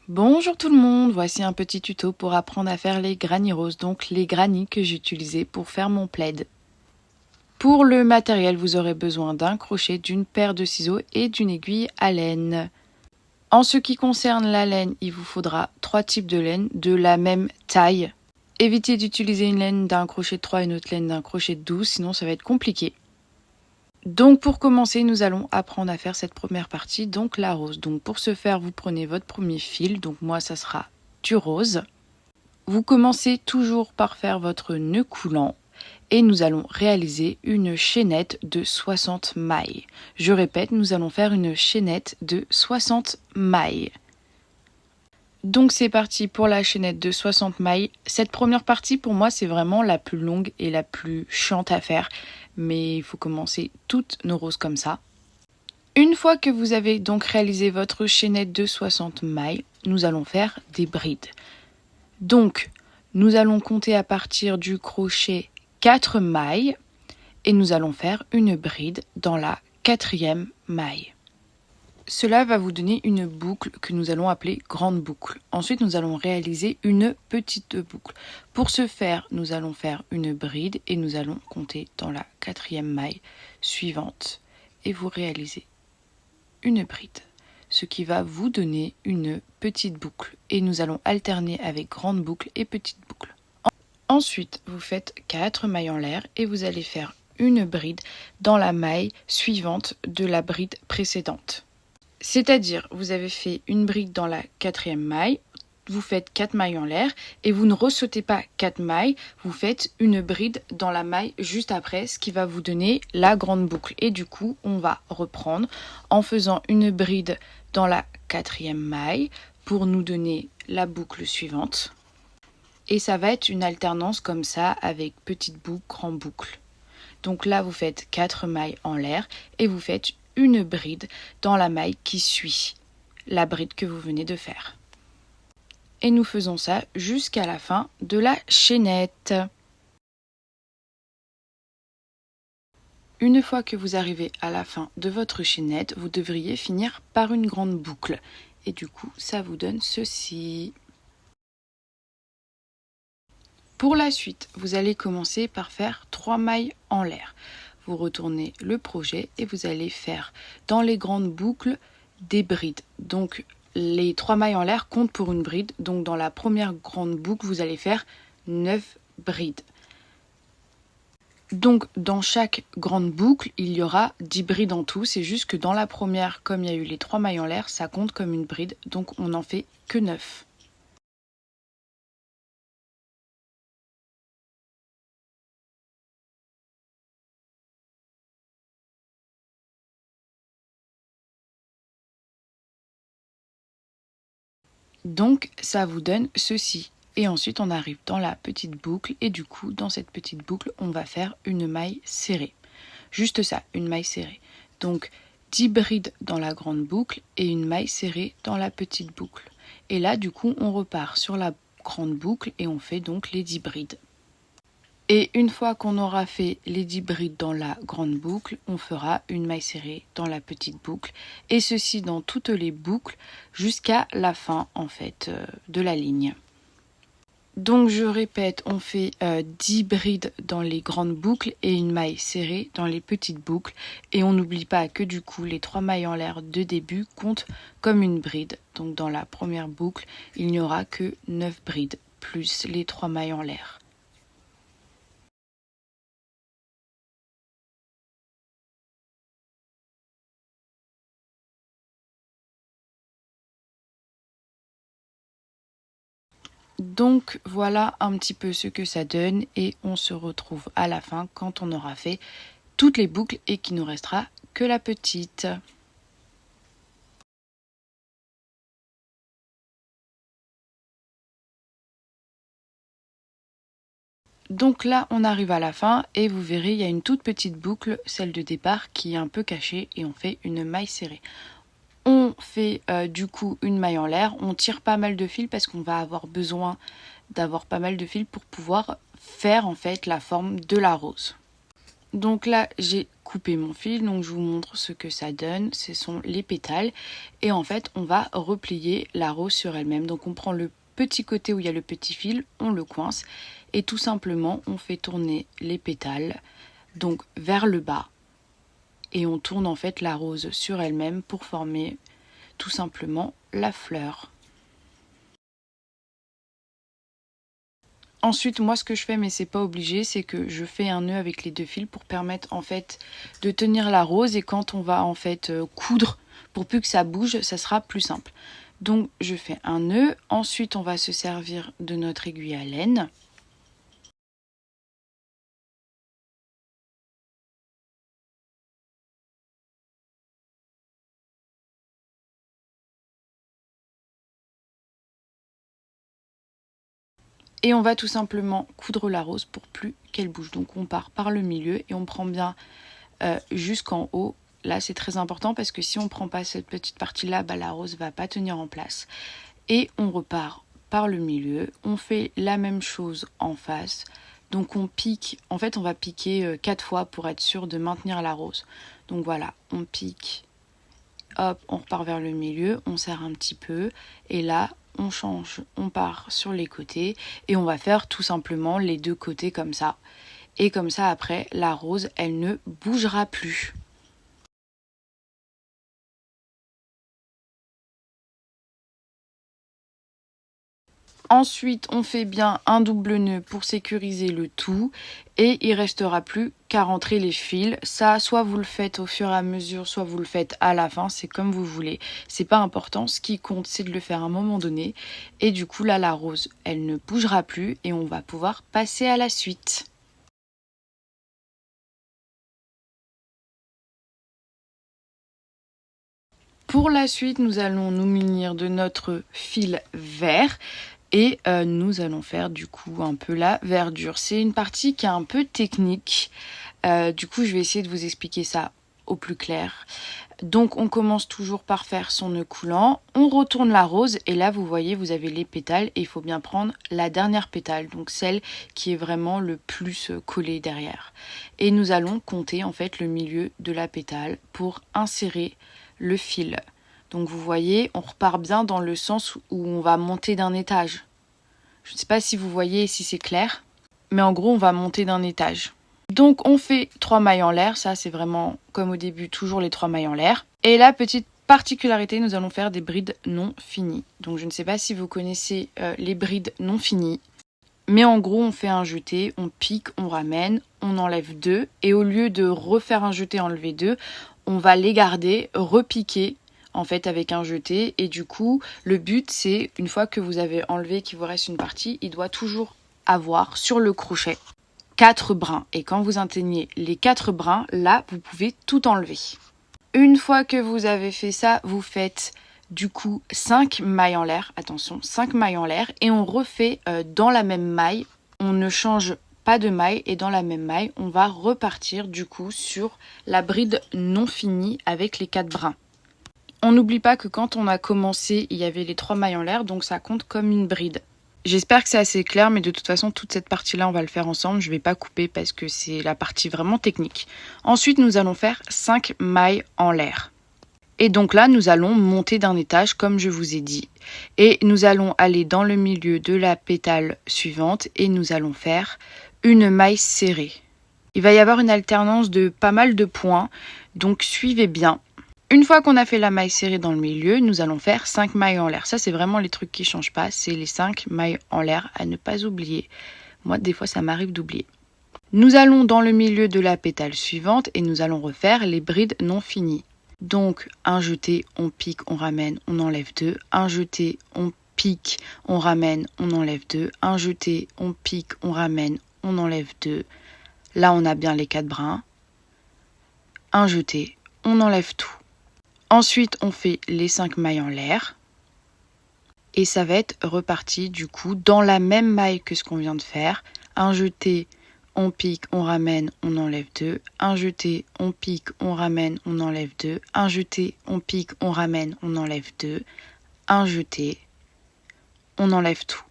Bonjour tout le monde, voici un petit tuto pour apprendre à faire les granny roses, donc les granny que j'ai utilisés pour faire mon plaid. Pour le matériel, vous aurez besoin d'un crochet, d'une paire de ciseaux et d'une aiguille à laine. En ce qui concerne la laine, il vous faudra 3 types de laine de la même taille. Évitez d'utiliser une laine d'un crochet de 3 et une autre laine d'un crochet de 12, sinon ça va être compliqué. Donc pour commencer, nous allons apprendre à faire cette première partie, donc la rose. Donc pour ce faire, vous prenez votre premier fil, donc moi ça sera du rose. Vous commencez toujours par faire votre nœud coulant et nous allons réaliser une chaînette de 60 mailles. Je répète, nous allons faire une chaînette de 60 mailles. Donc c'est parti pour la chaînette de 60 mailles. Cette première partie pour moi c'est vraiment la plus longue et la plus chiante à faire. Mais il faut commencer toutes nos roses comme ça. Une fois que vous avez donc réalisé votre chaînette de 60 mailles, nous allons faire des brides. Donc nous allons compter à partir du crochet 4 mailles et nous allons faire une bride dans la 4e maille. Cela va vous donner une boucle que nous allons appeler grande boucle. Ensuite, nous allons réaliser une petite boucle. Pour ce faire, nous allons faire une bride et nous allons compter dans la 4e maille suivante. Et vous réalisez une bride, ce qui va vous donner une petite boucle. Et nous allons alterner avec grande boucle et petite boucle. Ensuite, vous faites 4 mailles en l'air et vous allez faire une bride dans la maille suivante de la bride précédente. C'est-à-dire, vous avez fait une bride dans la 4e maille, vous faites 4 mailles en l'air et vous ne ressautez pas 4 mailles, vous faites une bride dans la maille juste après, ce qui va vous donner la grande boucle. Et du coup, on va reprendre en faisant une bride dans la 4e maille pour nous donner la boucle suivante. Et ça va être une alternance comme ça avec petite boucle, grande boucle. Donc là, vous faites 4 mailles en l'air et vous faites une bride dans la maille qui suit la bride que vous venez de faire. Et nous faisons ça jusqu'à la fin de la chaînette. Une fois que vous arrivez à la fin de votre chaînette, vous devriez finir par une grande boucle. Et du coup, ça vous donne ceci. Pour la suite, vous allez commencer par faire 3 mailles en l'air. Vous retournez le projet et vous allez faire dans les grandes boucles des brides. Donc les 3 mailles en l'air comptent pour une bride. Donc dans la première grande boucle, vous allez faire 9 brides. Donc dans chaque grande boucle, il y aura 10 brides en tout. C'est juste que dans la première, comme il y a eu les 3 mailles en l'air, ça compte comme une bride. Donc on n'en fait que 9. Donc ça vous donne ceci. Et ensuite on arrive dans la petite boucle et du coup dans cette petite boucle on va faire une maille serrée. Juste ça, une maille serrée. Donc 10 brides dans la grande boucle et une maille serrée dans la petite boucle. Et là du coup on repart sur la grande boucle et on fait donc les 10 brides. Et une fois qu'on aura fait les 10 brides dans la grande boucle, on fera une maille serrée dans la petite boucle. Et ceci dans toutes les boucles jusqu'à la fin en fait de la ligne. Donc je répète, on fait 10 brides dans les grandes boucles et une maille serrée dans les petites boucles. Et on n'oublie pas que du coup les 3 mailles en l'air de début comptent comme une bride. Donc dans la première boucle, il n'y aura que 9 brides plus les 3 mailles en l'air. Donc voilà un petit peu ce que ça donne et on se retrouve à la fin quand on aura fait toutes les boucles et qu'il nous restera que la petite. Donc là on arrive à la fin et vous verrez il y a une toute petite boucle, celle de départ qui est un peu cachée et on fait une maille serrée. On fait du coup une maille en l'air, on tire pas mal de fils parce qu'on va avoir besoin d'avoir pas mal de fils pour pouvoir faire en fait la forme de la rose. Donc là j'ai coupé mon fil, donc je vous montre ce que ça donne. Ce sont les pétales et en fait on va replier la rose sur elle-même. Donc on prend le petit côté où il y a le petit fil, on le coince et tout simplement on fait tourner les pétales donc vers le bas et on tourne en fait la rose sur elle-même pour former tout simplement la fleur. Ensuite, moi ce que je fais, mais c'est pas obligé, c'est que je fais un nœud avec les deux fils pour permettre en fait de tenir la rose et quand on va en fait coudre pour plus que ça bouge, ça sera plus simple. Donc je fais un nœud, ensuite on va se servir de notre aiguille à laine. Et on va tout simplement coudre la rose pour plus qu'elle bouge. Donc on part par le milieu et on prend bien jusqu'en haut. Là c'est très important parce que si on ne prend pas cette petite partie là, la rose va pas tenir en place. Et on repart par le milieu. On fait la même chose en face. Donc on pique, en fait on va piquer 4 fois pour être sûr de maintenir la rose. Donc voilà, on pique, hop, on repart vers le milieu, on serre un petit peu et là on change, on part sur les côtés et on va faire tout simplement les deux côtés comme ça. Et comme ça après la rose elle ne bougera plus. Ensuite, on fait bien un double nœud pour sécuriser le tout et il restera plus qu'à rentrer les fils. Ça, soit vous le faites au fur et à mesure, soit vous le faites à la fin, c'est comme vous voulez. C'est pas important, ce qui compte c'est de le faire à un moment donné. Et du coup là, la rose, elle ne bougera plus et on va pouvoir passer à la suite. Pour la suite, nous allons nous munir de notre fil vert. Et nous allons faire du coup un peu la verdure. C'est une partie qui est un peu technique. Du coup, je vais essayer de vous expliquer ça au plus clair. Donc, on commence toujours par faire son nœud coulant. On retourne la rose et là, vous voyez, vous avez les pétales et il faut bien prendre la dernière pétale, donc celle qui est vraiment le plus collée derrière. Et nous allons compter en fait le milieu de la pétale pour insérer le fil. Donc vous voyez, on repart bien dans le sens où on va monter d'un étage. Je ne sais pas si vous voyez, si c'est clair, mais en gros on va monter d'un étage. Donc on fait 3 mailles en l'air, ça c'est vraiment comme au début, toujours les 3 mailles en l'air. Et la petite particularité, nous allons faire des brides non finies. Donc je ne sais pas si vous connaissez les brides non finies, mais en gros on fait un jeté, on pique, on ramène, on enlève 2, et au lieu de refaire un jeté, enlever 2, on va les garder, repiquer en fait avec un jeté et du coup le but c'est une fois que vous avez enlevé qu'il vous reste une partie, il doit toujours avoir sur le crochet 4 brins et quand vous atteignez les 4 brins, là vous pouvez tout enlever. Une fois que vous avez fait ça, vous faites du coup 5 mailles en l'air, attention 5 mailles en l'air et on refait dans la même maille, on ne change pas de maille et dans la même maille on va repartir du coup sur la bride non finie avec les 4 brins. On n'oublie pas que quand on a commencé, il y avait les 3 mailles en l'air, donc ça compte comme une bride. J'espère que c'est assez clair, mais de toute façon, toute cette partie-là, on va le faire ensemble. Je ne vais pas couper parce que c'est la partie vraiment technique. Ensuite, nous allons faire 5 mailles en l'air. Et donc là, nous allons monter d'un étage, comme je vous ai dit. Et nous allons aller dans le milieu de la pétale suivante et nous allons faire une maille serrée. Il va y avoir une alternance de pas mal de points, donc suivez bien. Une fois qu'on a fait la maille serrée dans le milieu, nous allons faire 5 mailles en l'air. Ça, c'est vraiment les trucs qui ne changent pas. C'est les 5 mailles en l'air à ne pas oublier. Moi, des fois, ça m'arrive d'oublier. Nous allons dans le milieu de la pétale suivante et nous allons refaire les brides non finies. Donc, un jeté, on pique, on ramène, on enlève 2. Un jeté, on pique, on ramène, on enlève 2. Un jeté, on pique, on ramène, on enlève 2. Là, on a bien les 4 brins. Un jeté, on enlève tout. Ensuite, on fait les 5 mailles en l'air. Et ça va être reparti du coup dans la même maille que ce qu'on vient de faire. Un jeté, on pique, on ramène, on enlève 2. Un jeté, on pique, on ramène, on enlève 2. Un jeté, on pique, on ramène, on enlève 2. Un jeté, on enlève tout.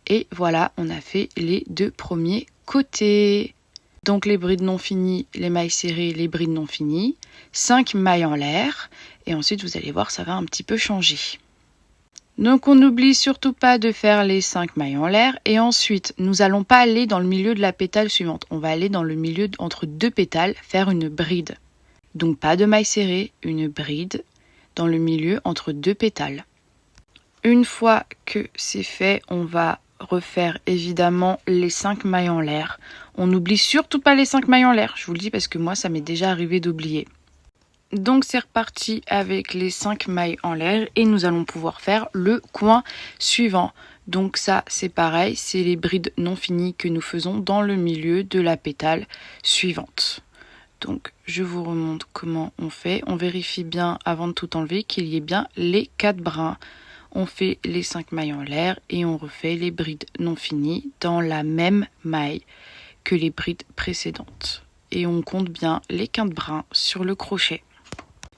Et voilà, on a fait les 2 premiers côtés. Donc les brides non finies, les mailles serrées, les brides non finies, 5 mailles en l'air, et ensuite vous allez voir, ça va un petit peu changer. Donc on n'oublie surtout pas de faire les 5 mailles en l'air, et ensuite nous n'allons pas aller dans le milieu de la pétale suivante, on va aller dans le milieu entre 2 pétales, faire une bride. Donc pas de mailles serrées, une bride dans le milieu entre 2 pétales. Une fois que c'est fait, on va refaire évidemment les 5 mailles en l'air. On n'oublie surtout pas les 5 mailles en l'air, je vous le dis parce que moi ça m'est déjà arrivé d'oublier. Donc c'est reparti avec les 5 mailles en l'air et nous allons pouvoir faire le coin suivant. Donc ça c'est pareil, c'est les brides non finies que nous faisons dans le milieu de la pétale suivante. Donc je vous remontre comment on fait. On vérifie bien avant de tout enlever qu'il y ait bien les 4 brins. On fait les 5 mailles en l'air et on refait les brides non finies dans la même maille que les brides précédentes. Et on compte bien les 4 brins sur le crochet.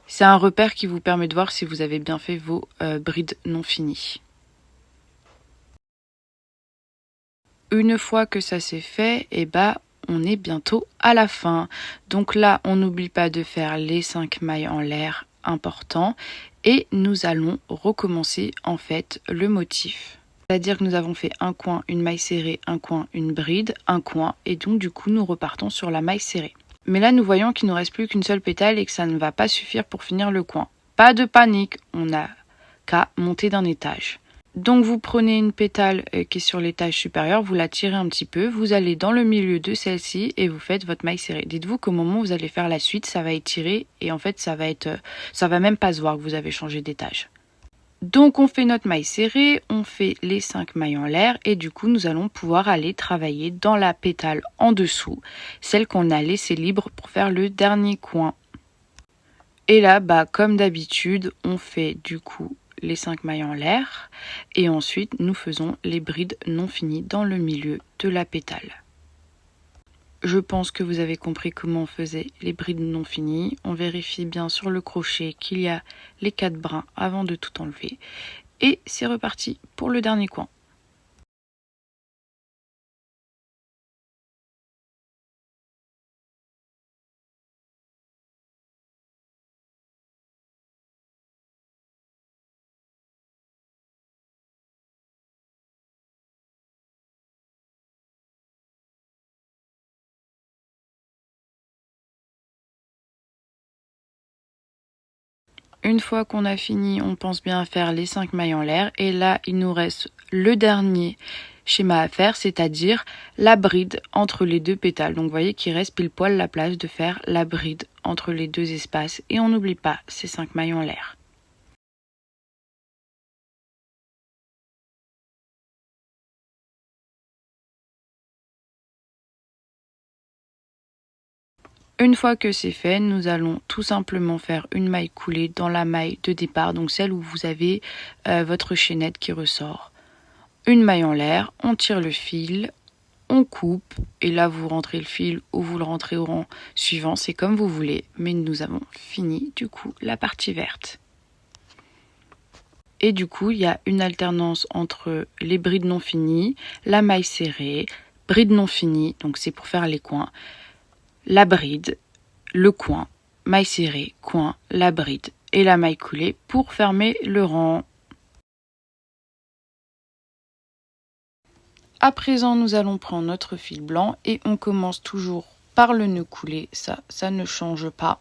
C'est un repère qui vous permet de voir si vous avez bien fait vos brides non finies. Une fois que ça c'est fait, on est bientôt à la fin. Donc là, on n'oublie pas de faire les 5 mailles en l'air importants et nous allons recommencer en fait le motif. C'est-à-dire que nous avons fait un coin, une maille serrée, un coin, une bride, un coin et donc du coup nous repartons sur la maille serrée. Mais là nous voyons qu'il ne nous reste plus qu'une seule pétale et que ça ne va pas suffire pour finir le coin. Pas de panique, on n'a qu'à monter d'un étage. Donc vous prenez une pétale qui est sur l'étage supérieur, vous la tirez un petit peu, vous allez dans le milieu de celle-ci et vous faites votre maille serrée. Dites-vous qu'au moment où vous allez faire la suite, ça va étirer et en fait ça va même pas se voir que vous avez changé d'étage. Donc on fait notre maille serrée, on fait les 5 mailles en l'air et du coup nous allons pouvoir aller travailler dans la pétale en dessous, celle qu'on a laissée libre pour faire le dernier coin. Et là, comme d'habitude, on fait du coup les 5 mailles en l'air et ensuite nous faisons les brides non finies dans le milieu de la pétale. Je pense que vous avez compris comment on faisait les brides non finies. On vérifie bien sur le crochet qu'il y a les 4 brins avant de tout enlever. Et c'est reparti pour le dernier coin. Une fois qu'on a fini, on pense bien à faire les 5 mailles en l'air. Et là, il nous reste le dernier schéma à faire, c'est-à-dire la bride entre les 2 pétales. Donc vous voyez qu'il reste pile poil la place de faire la bride entre les 2 espaces. Et on n'oublie pas ces 5 mailles en l'air. Une fois que c'est fait, nous allons tout simplement faire une maille coulée dans la maille de départ, donc celle où vous avez votre chaînette qui ressort. Une maille en l'air, on tire le fil, on coupe, et là vous rentrez le fil ou vous le rentrez au rang suivant, c'est comme vous voulez, mais nous avons fini du coup la partie verte. Et du coup, il y a une alternance entre les brides non finies, la maille serrée, bride non finie, donc c'est pour faire les coins, la bride, le coin, maille serrée, coin, la bride et la maille coulée pour fermer le rang. À présent, nous allons prendre notre fil blanc et on commence toujours par le nœud coulé, ça ne change pas.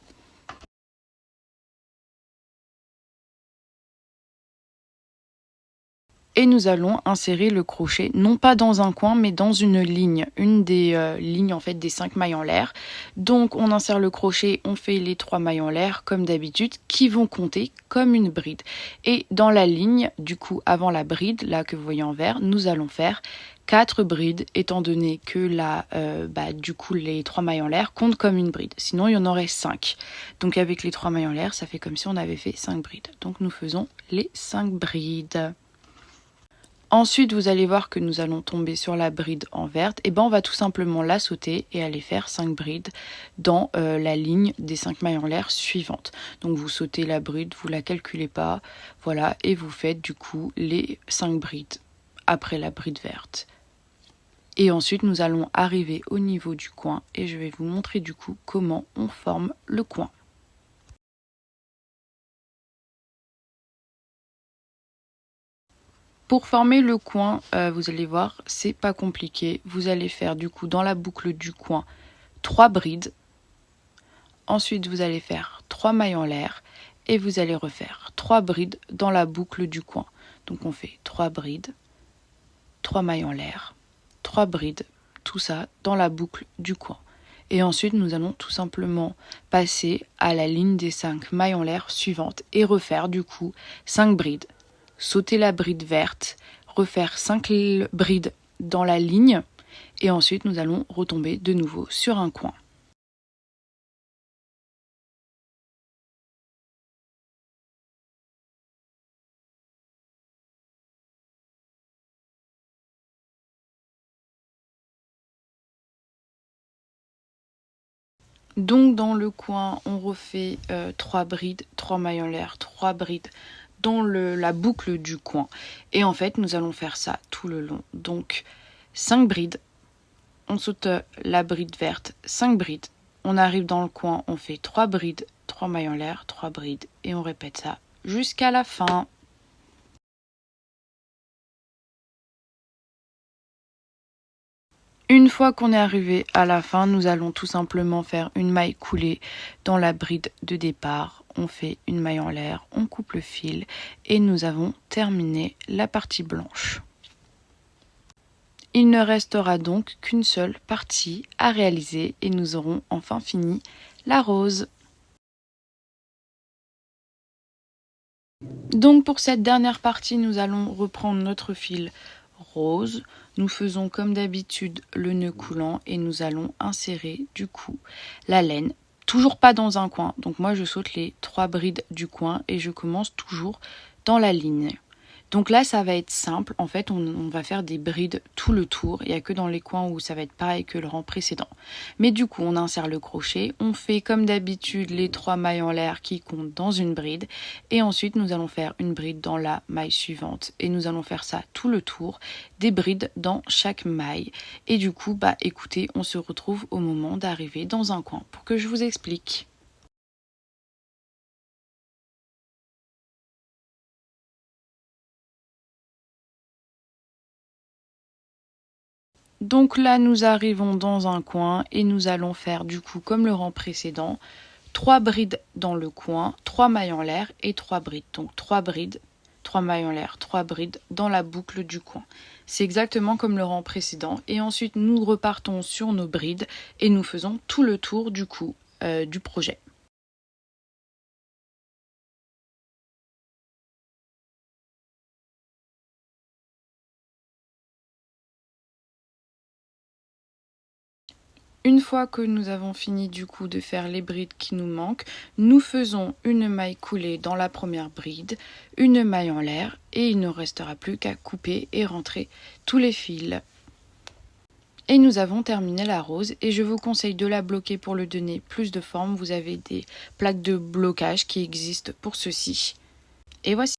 Et nous allons insérer le crochet, non pas dans un coin, mais dans une ligne, une des lignes en fait des 5 mailles en l'air. Donc on insère le crochet, on fait les 3 mailles en l'air comme d'habitude, qui vont compter comme une bride. Et dans la ligne, du coup avant la bride, là que vous voyez en vert, nous allons faire 4 brides, étant donné que là, du coup les 3 mailles en l'air comptent comme une bride. Sinon il y en aurait 5. Donc avec les 3 mailles en l'air, ça fait comme si on avait fait 5 brides. Donc nous faisons les 5 brides. Ensuite, vous allez voir que nous allons tomber sur la bride en verte. Et on va tout simplement la sauter et aller faire 5 brides dans la ligne des 5 mailles en l'air suivantes. Donc vous sautez la bride, vous la calculez pas, voilà, et vous faites du coup les 5 brides après la bride verte. Et ensuite nous allons arriver au niveau du coin et je vais vous montrer du coup comment on forme le coin. Pour former le coin, vous allez voir, c'est pas compliqué. Vous allez faire du coup dans la boucle du coin 3 brides. Ensuite, vous allez faire 3 mailles en l'air et vous allez refaire 3 brides dans la boucle du coin. Donc on fait 3 brides, 3 mailles en l'air, 3 brides, tout ça dans la boucle du coin. Et ensuite, nous allons tout simplement passer à la ligne des 5 mailles en l'air suivantes et refaire du coup 5 brides. Sauter la bride verte, refaire 5 brides dans la ligne et ensuite nous allons retomber de nouveau sur un coin. Donc dans le coin, on refait 3 brides, 3 mailles en l'air, 3 brides dans la boucle du coin. Et en fait, nous allons faire ça tout le long. Donc 5 brides, on saute la bride verte, 5 brides. On arrive dans le coin, on fait 3 brides, 3 mailles en l'air, 3 brides. Et on répète ça jusqu'à la fin. Une fois qu'on est arrivé à la fin, nous allons tout simplement faire une maille coulée dans la bride de départ. On fait une maille en l'air, on coupe le fil et nous avons terminé la partie blanche. Il ne restera donc qu'une seule partie à réaliser et nous aurons enfin fini la rose. Donc pour cette dernière partie, nous allons reprendre notre fil rose. Nous faisons comme d'habitude le nœud coulant et nous allons insérer du coup la laine. Toujours pas dans un coin, donc moi je saute les 3 brides du coin et je commence toujours dans la ligne. Donc là ça va être simple, en fait on va faire des brides tout le tour, il n'y a que dans les coins où ça va être pareil que le rang précédent. Mais du coup on insère le crochet, on fait comme d'habitude les 3 mailles en l'air qui comptent dans une bride et ensuite nous allons faire une bride dans la maille suivante et nous allons faire ça tout le tour, des brides dans chaque maille. Et du coup bah écoutez, on se retrouve au moment d'arriver dans un coin pour que je vous explique. Donc là, nous arrivons dans un coin et nous allons faire du coup comme le rang précédent, 3 brides dans le coin, 3 mailles en l'air et 3 brides. Donc 3 brides, 3 mailles en l'air, 3 brides dans la boucle du coin. C'est exactement comme le rang précédent. Et ensuite, nous repartons sur nos brides et nous faisons tout le tour du coup du projet. Une fois que nous avons fini du coup de faire les brides qui nous manquent, nous faisons une maille coulée dans la première bride, une maille en l'air et il ne restera plus qu'à couper et rentrer tous les fils. Et nous avons terminé la rose et je vous conseille de la bloquer pour lui donner plus de forme. Vous avez des plaques de blocage qui existent pour ceci. Et voici.